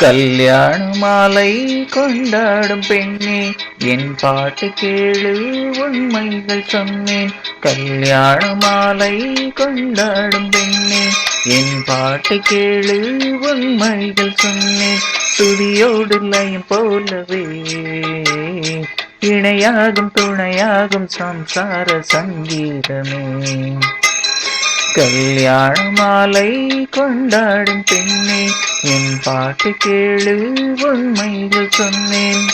கல்யாண மாலை கொண்டாடும் பெண்ணே, என் பாட்டு கேளு உண்மைகள் சொன்னேன். கல்யாண மாலை கொண்டாடும் பெண்ணே, என் பாட்டு கேளு உண்மைகள் சொன்னேன். துதியோடு லயம் போலவே இணையாகும் துணையாகும் சம்சார சங்கீதமே. கல்யாண மாலை கொண்டாடும் பெண்ணே, என் பாட்டு கேளு உண்மைகள் சொன்னேன்.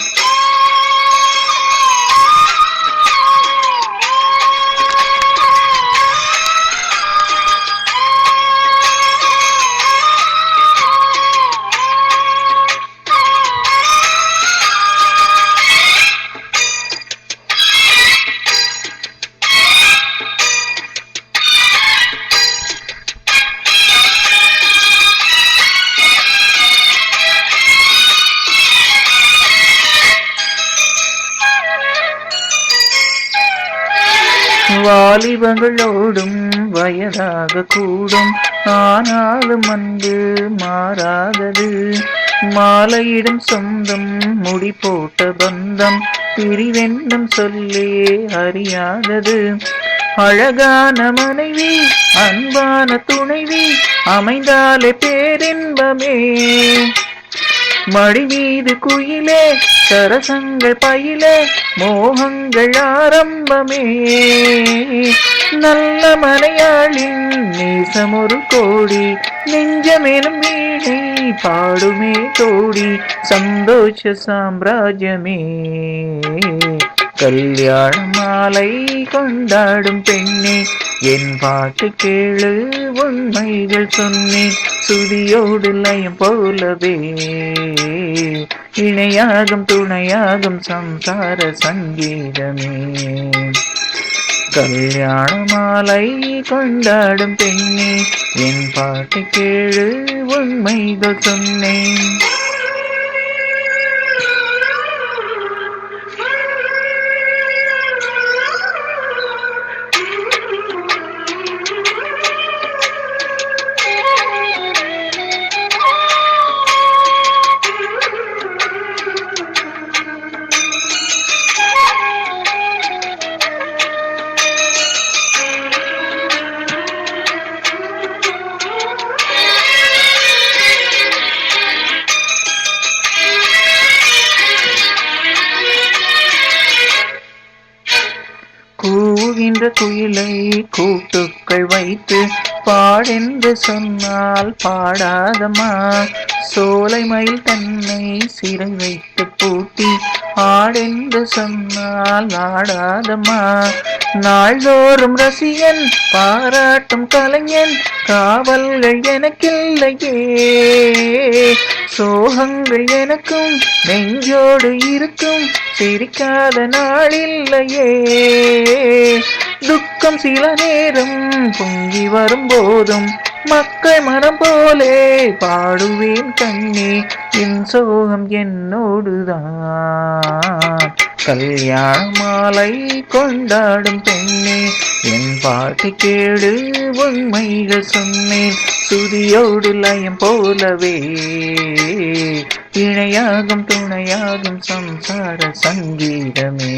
வாலிபங்களோடும் வயதாக கூடும், ஆனாலும் அன்பு மாறாதது. மாலையிடும் சொந்தம் முடி போட்ட பந்தம் பிரிவென்னும் சொல்லே அறியாதது. அழகான மனைவி அன்பான துணைவி அமைந்தாலே பேரின்பமே. மடி மீது குயிலே சரசங்கள் பயிலே மோகங்கள் ஆரம்பமே. நல்ல மலையாளின் நேசம் ஒரு கோடி, நெஞ்சமேலும் வீணை பாடுமே தோடி, சந்தோஷ சாம்ராஜ்யமே. கல்யாண மாலை கொண்டாடும் பெண்ணே, என் பாட்டு கேளு உண்மைகள் சொன்னேன். சுதியோடு லயம் போலவே இணையாகும் துணையாகும் சம்சார சங்கீதமே. கல்யாண மாலை கொண்டாடும் பெண்ணே, என் பாட்டு கேளு உண்மைகள் சொன்னேன். கூவுகின்ற குயிலை கூட்டுக்கள் வைத்து பாடென்று சொன்னால் பாடாதமா. சோலை மயில் தன்னை சிறை வைத்து பூட்டி ஆடென்று சொன்னால் ஆடாதமா. நாள்தோறும் ரசிகன் பாராட்டும் கலைஞன் காவல்கள் எனக்கில்லையே. சோகங்கள் எனக்கும் நெஞ்சோடு இருக்கும், சிரிக்காத நாளில்லையே. துக்கம் சில நேரம் பொங்கி வரும் போதும் மக்கள் மனம் போலே பாடுவேன் கண்ணே, என் சோகம் என்னோடுதான். கல்யாண மாலை கொண்டாடும் பெண்ணே, என் பாட்டு கேடு உண்மைகள் சொன்னேன். துதியோடு லயம் போலவே இணையாகும் துணையாகும் சம்சார சங்கீதமே.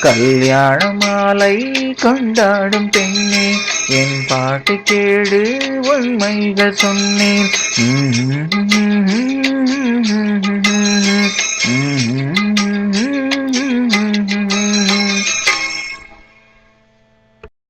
கல்யாண மாலை கொண்டாடும் பெண்ணே, என் பாட்டு கேடு உண்மைகள் சொன்னேன்.